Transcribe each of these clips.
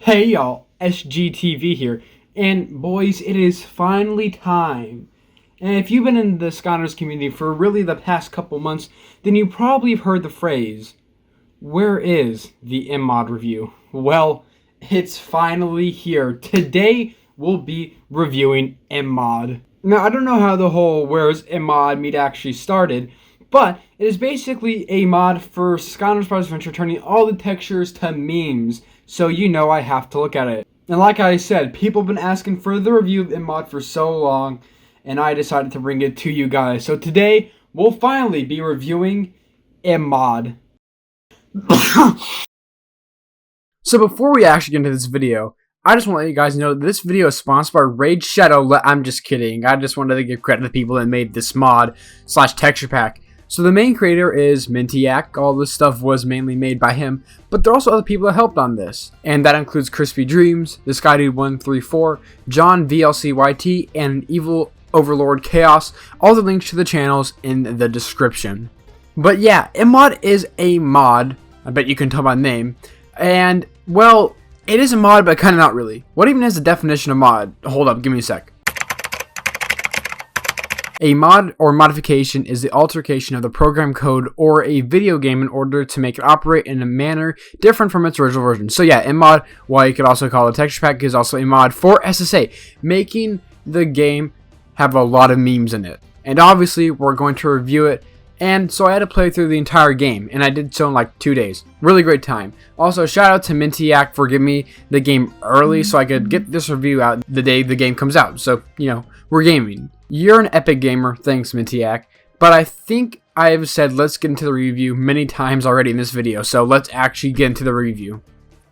Hey y'all, SGTV here, and boys, it is finally time. And if you've been in the Skylanders community for really the past couple months, then you probably have heard the phrase, where is the Immod review? Well, it's finally here. Today, we'll be reviewing Immod. Now, I don't know how the whole where's Immod meet actually started, but it is basically a mod for Skylanders Brothers Adventure turning all the textures to memes, so you know I have to look at it. And like I said, people have been asking for the review of Immod for so long, and I decided to bring it to you guys. So today, we'll finally be reviewing Immod. So before we actually get into this video, I just want to let you guys know that this video is sponsored by Raid Shadow. I'm just kidding. I just wanted to give credit to the people that made this mod / texture pack. So the main creator is Mintiac. All this stuff was mainly made by him, but there are also other people that helped on this. And that includes Krispy Dreams, the SkyDude134, JonVLC YT, and Evil Overlord Kaos. All the links to the channels in the description. But yeah, Immod is a mod. I bet you can tell by the name. And, well, it is a mod, but kind of not really. What even is the definition of mod? Hold up, give me a sec. A mod or modification is the alteration of the program code or a video game in order to make it operate in a manner different from its original version. So yeah, Immod, why you could also call it a texture pack, is also a mod for SSA, making the game have a lot of memes in it. And obviously, we're going to review it. And so I had to play through the entire game, and I did so in like 2 days. Really great time. Also, shout out to Mintiac for giving me the game early so I could get this review out the day the game comes out. So, you know, we're gaming. You're an epic gamer, thanks Mintiac. But I think I've said let's get into the review many times already in this video, so let's actually get into the review.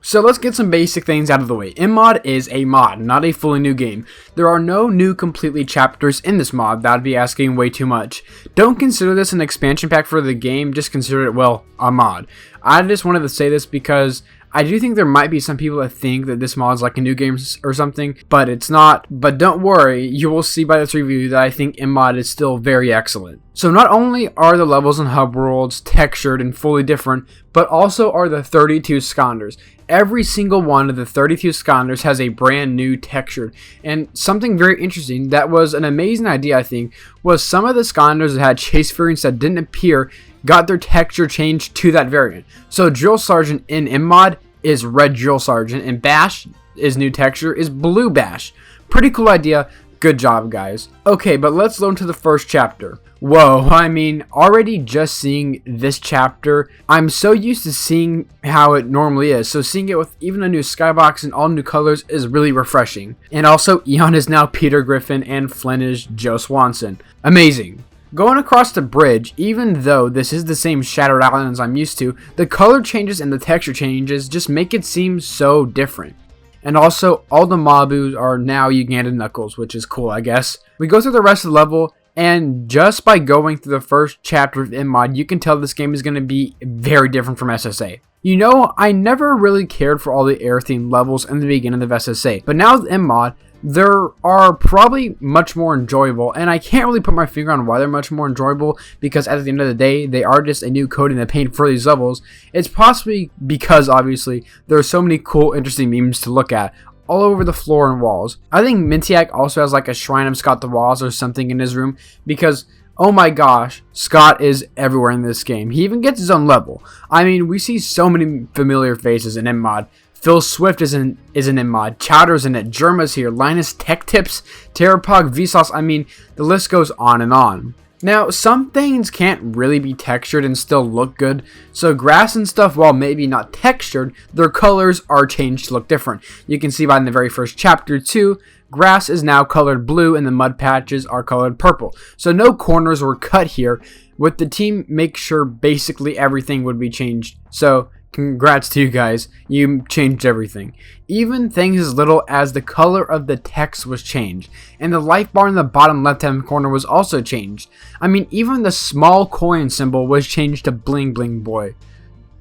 So let's get some basic things out of the way. Immod is a mod, not a fully new game. There are no new completely chapters in this mod. That would be asking way too much. Don't consider this an expansion pack for the game, just consider it, well, a mod. I just wanted to say this because I do think there might be some people that think that this mod is like a new game or something, but it's not. But don't worry, you will see by this review that I think Immod is still very excellent. So not only are the levels and hub worlds textured and fully different, but also are the 32 Skylanders. Every single one of the 32 Skylanders has a brand new texture. And something very interesting that was an amazing idea, I think, was some of the Skylanders that had chase variants that didn't appear got their texture changed to that variant. So Drill Sergeant in Immod is Red Drill Sergeant, and Bash, his new texture, is Blue Bash. Pretty cool idea. Good job, guys. Okay, but let's go into the first chapter. Whoa, I mean, already just seeing this chapter, I'm so used to seeing how it normally is, so seeing it with even a new skybox and all new colors is really refreshing. And also, Eon is now Peter Griffin and Flynn is Joe Swanson. Amazing. Going across the bridge, even though this is the same Shattered Island as I'm used to, the color changes and the texture changes just make it seem so different. And also, all the Mabus are now Ugandan Knuckles, which is cool, I guess. We go through the rest of the level, and just by going through the first chapter of Immod, you can tell this game is going to be very different from SSA. You know, I never really cared for all the air-themed levels in the beginning of SSA, but now with Immod, there are probably much more enjoyable, and I can't really put my finger on why they're much more enjoyable, because at the end of the day, they are just a new code in the paint for these levels. It's possibly because, obviously, there are so many cool, interesting memes to look at all over the floor and walls. I think Mintiac also has like a shrine of Scott the Walls or something in his room, because oh my gosh, Scott is everywhere in this game. He even gets his own level. I mean, we see so many familiar faces in Immod. Phil Swift is in Immod, Chowder's in it, Germa's here, Linus Tech Tips, Terrapog, Vsauce, I mean, the list goes on and on. Now, some things can't really be textured and still look good, so grass and stuff, while maybe not textured, their colors are changed to look different. You can see by in the very first chapter too, grass is now colored blue and the mud patches are colored purple. So no corners were cut here, with the team make sure basically everything would be changed. So congrats to you guys, you changed everything. Even things as little as the color of the text was changed, and the life bar in the bottom left hand corner was also changed. I mean, even the small coin symbol was changed to Bling Bling Boy.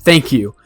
Thank you.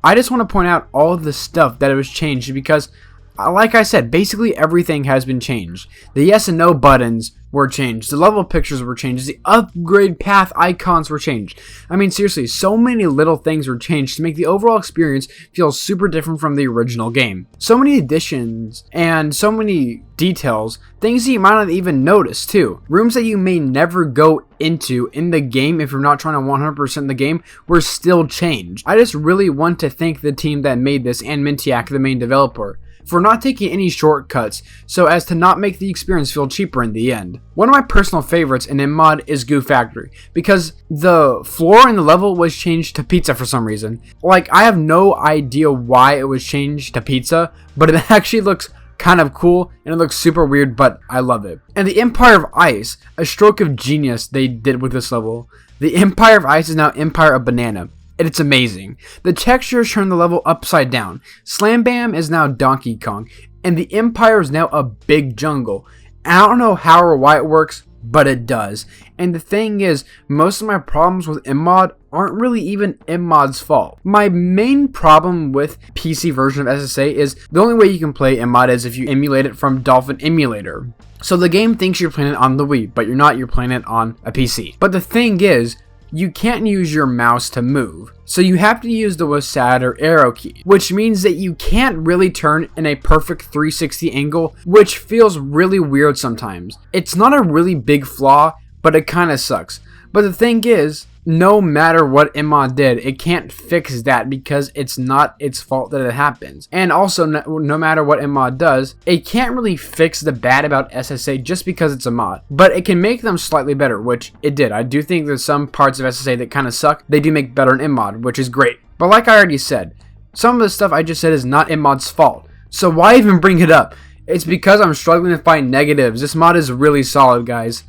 I just want to point out all of the stuff that it was changed because Like I said, basically everything has been changed. The yes and no buttons were changed. The level pictures were changed. The upgrade path icons were changed. I mean, seriously, so many little things were changed to make the overall experience feel super different from the original game. So many additions and so many details, things that you might not even notice too. Rooms that you may never go into in the game if you're not trying to 100% the game were still changed. I just really want to thank the team that made this and Mintiac, the main developer, for not taking any shortcuts so as to not make the experience feel cheaper in the end. One of my personal favorites in Immod is Goo Factory, because the floor in the level was changed to pizza for some reason. Like, I have no idea why it was changed to pizza, but it actually looks kind of cool and it looks super weird, but I love it. And the Empire of Ice, a stroke of genius they did with this level. The Empire of Ice is now Empire of Banana. And it's amazing. The textures turn the level upside down. Slam Bam is now Donkey Kong, and the Empire is now a big jungle. And I don't know how or why it works, but it does. And the thing is, most of my problems with Immod aren't really even Immod's fault. My main problem with PC version of SSA is the only way you can play Immod is if you emulate it from Dolphin Emulator. So the game thinks you're playing it on the Wii, but you're not, you're playing it on a PC. But the thing is, you can't use your mouse to move, so you have to use the WASD or arrow key, which means that you can't really turn in a perfect 360 angle, which feels really weird sometimes. It's not a really big flaw, but it kinda sucks. But the thing is, no matter what Immod did, it can't fix that because it's not its fault that it happens. And also, no matter what Immod does, it can't really fix the bad about SSA just because it's a mod. But it can make them slightly better, which it did. I do think there's some parts of SSA that kind of suck. They do make better in Immod, which is great. But like I already said, some of the stuff I just said is not Immod's fault. So why even bring it up? It's because I'm struggling to find negatives. This mod is really solid, guys.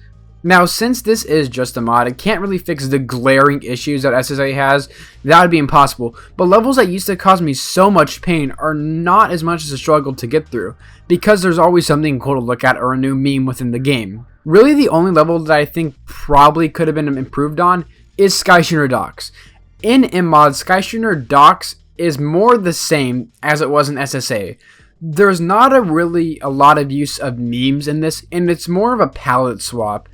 Now, since this is just a mod, it can't really fix the glaring issues that SSA has. That would be impossible. But levels that used to cause me so much pain are not as much as a struggle to get through, because there's always something cool to look at or a new meme within the game. Really, the only level that I think probably could have been improved on is Skylander Docks. In Immod, Skylander Docks is more the same as it was in SSA. There's not really a lot of use of memes in this, and it's more of a palette swap.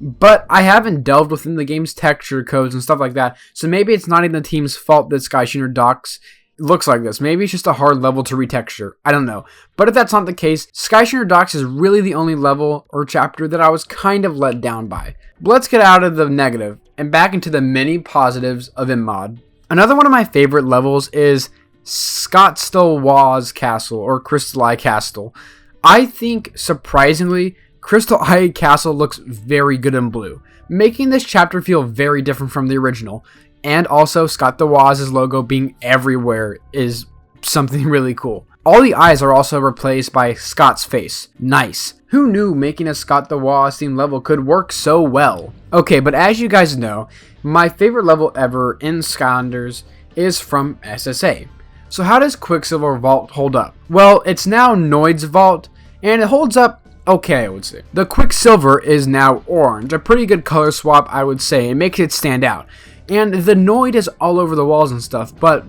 But I haven't delved within the game's texture codes and stuff like that, so maybe it's not even the team's fault that Skylander Docks looks like this. Maybe it's just a hard level to retexture. I don't know. But if that's not the case, Skylander Docks is really the only level or chapter that I was kind of let down by. But let's get out of the negative and back into the many positives of Immod. Another one of my favorite levels is Scottsdale Castle, or Crystal Eye Castle. I think, surprisingly, Crystal Eye Castle looks very good in blue, making this chapter feel very different from the original. And also, Scott the Waz's logo being everywhere is something really cool. All the eyes are also replaced by Scott's face. Nice. Who knew making a Scott the Waz themed level could work so well? Okay, but as you guys know, my favorite level ever in Skylanders is from SSA. So how does Quicksilver Vault hold up? Well, it's now Noid's Vault, and it holds up okay, I would say. The Quicksilver is now orange, a pretty good color swap, I would say. It makes it stand out. And the Noid is all over the walls and stuff, but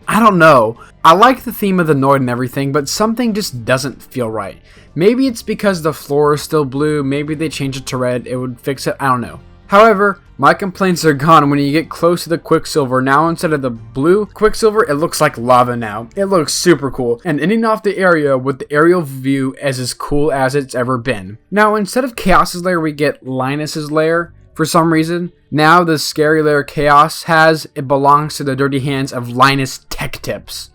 I don't know. I like the theme of the Noid and everything, but something just doesn't feel right. Maybe it's because the floor is still blue, maybe they changed it to red, it would fix it, I don't know. However, my complaints are gone when you get close to the Quicksilver. Now instead of the blue Quicksilver, it looks like lava now. It looks super cool, and ending off the area with the aerial view as cool as it's ever been. Now instead of Kaos's lair, we get Linus's lair. For some reason, now the scary lair Kaos has, it belongs to the dirty hands of Linus Tech Tips.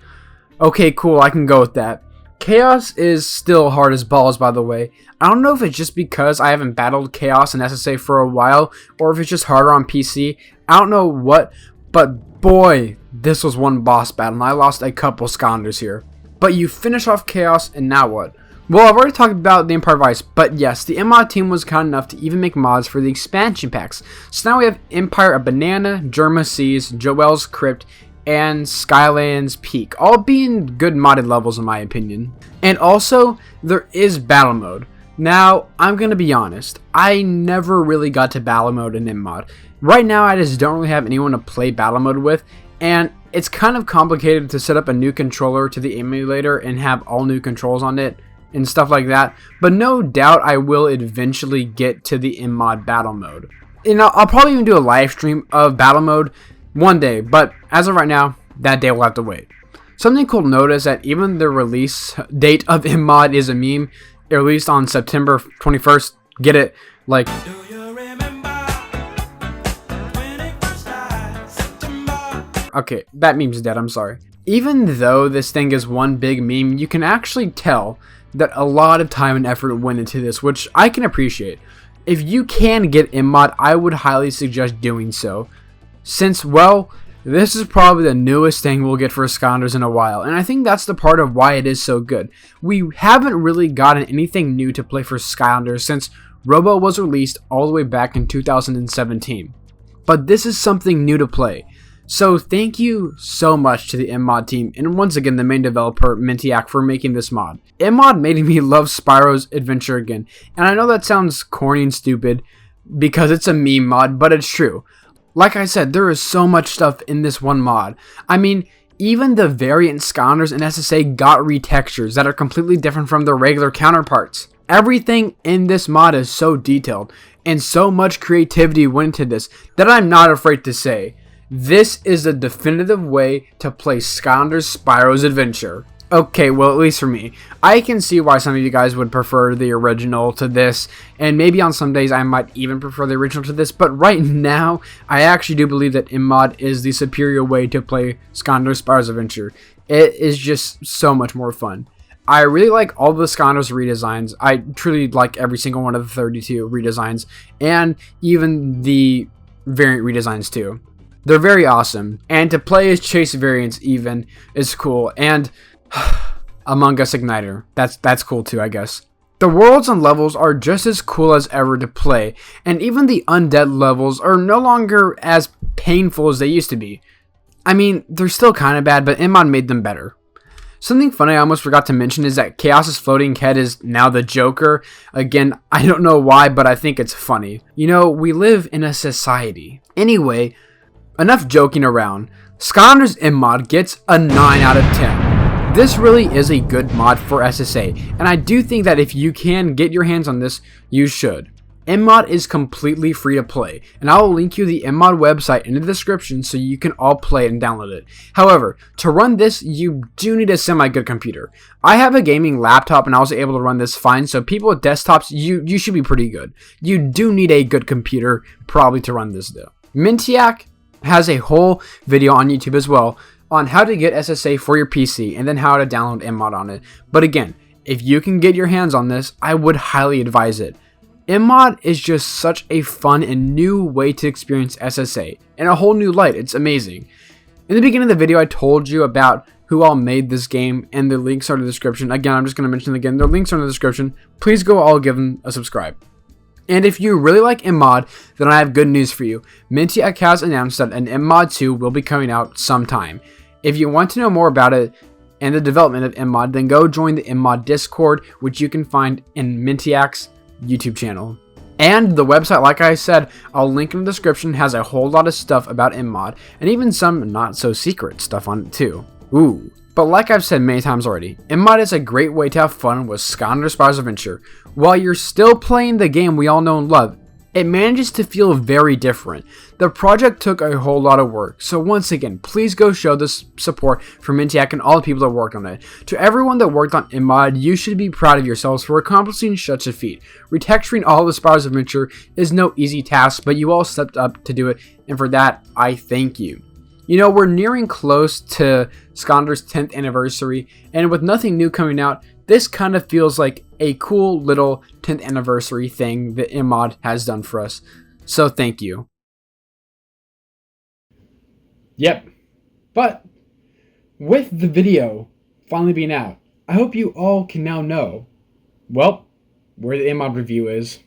Okay, cool, I can go with that. Kaos is still hard as balls, by the way. I don't know if it's just because I haven't battled Kaos in SSA for a while, or if it's just harder on PC. I don't know what, but boy, this was one boss battle, and I lost a couple Skylanders here. But you finish off Kaos, and now what? Well, I've already talked about the Empire of Ice, but yes, the Immod team was kind enough to even make mods for the expansion packs. So now we have Empire of Banana, Germa Seas, Joel's Crypt, and Skyland's Peak, all being good modded levels in my opinion. And also, there is battle mode. Now, I'm gonna be honest, I never really got to battle mode in Immod. Right now, I just don't really have anyone to play battle mode with, and it's kind of complicated to set up a new controller to the emulator and have all new controls on it and stuff like that, but no doubt I will eventually get to the Immod battle mode. And I'll probably even do a live stream of battle mode one day, but as of right now, that day will have to wait. Something cool to notice that even the release date of Immod is a meme. It released on September 21st. Get it? Like, okay, that meme's dead, I'm sorry. Even though this thing is one big meme, you can actually tell that a lot of time and effort went into this, which I can appreciate. If you can get Immod, I would highly suggest doing so, since, well, this is probably the newest thing we'll get for Skylanders in a while, and I think that's the part of why it is so good. We haven't really gotten anything new to play for Skylanders since Robo was released all the way back in 2017. But this is something new to play. So thank you so much to the Immod team, and once again the main developer, Mintiac, for making this mod. Immod made me love Spyro's adventure again, and I know that sounds corny and stupid because it's a meme mod, but it's true. Like I said, there is so much stuff in this one mod. I mean, even the variant Skylanders and SSA got retextures that are completely different from their regular counterparts. Everything in this mod is so detailed, and so much creativity went into this that I'm not afraid to say, this is the definitive way to play Skylanders Spyro's Adventure. Okay, well, at least for me. I can see why some of you guys would prefer the original to this, and maybe on some days I might even prefer the original to this, but right now, I actually do believe that Immod is the superior way to play Skylanders Spyro's Adventure. It is just so much more fun. I really like all the Skylanders redesigns. I truly like every single one of the 32 redesigns, and even the variant redesigns too. They're very awesome, and to play as Chase variants even is cool, and Among Us Igniter, that's cool too, I guess. The worlds and levels are just as cool as ever to play, and even the undead levels are no longer as painful as they used to be. I mean, they're still kind of bad, but Immod made them better. Something funny I almost forgot to mention is that Kaos' floating head is now the Joker. Again, I don't know why, but I think it's funny. You know, we live in a society. Anyway, enough joking around. Skylanders Immod gets a 9 out of 10. This really is a good mod for SSA, and I do think that if you can get your hands on this, you should. Immod is completely free to play, and I will link you the Immod website in the description so you can all play it and download it. However, to run this, you do need a semi-good computer. I have a gaming laptop and I was able to run this fine, so people with desktops, you should be pretty good. You do need a good computer probably to run this though. Mintiac has a whole video on YouTube as well on how to get SSA for your PC and then how to download Immod on it. But again, if you can get your hands on this, I would highly advise it. Immod is just such a fun and new way to experience SSA in a whole new light. It's amazing. In the beginning of the video, I told you about who all made this game, and the links are in the description. Again, I'm just going to mention them again. The links are in the description. Please go all give them a subscribe. And if you really like Immod, then I have good news for you. Mintiac has announced that an Immod 2 will be coming out sometime. If you want to know more about it and the development of Immod, then go join the Immod Discord, which you can find in Mintiac's YouTube channel. And the website, like I said, I'll link in the description, has a whole lot of stuff about Immod, and even some not so secret stuff on it too. Ooh. But like I've said many times already, Immod is a great way to have fun with Skylanders Spyro's Adventure. While you're still playing the game we all know and love, it manages to feel very different. The project took a whole lot of work, so once again, please go show this support for Mintiac and all the people that worked on it. To everyone that worked on Immod, you should be proud of yourselves for accomplishing such a feat. Retexturing all of Spyro's Adventure is no easy task, but you all stepped up to do it, and for that, I thank you. You know, we're nearing close to Skylanders' 10th anniversary, and with nothing new coming out, this kind of feels like a cool little 10th anniversary thing that Immod has done for us. So thank you. Yep. But with the video finally being out, I hope you all can now know, well, where the Immod review is.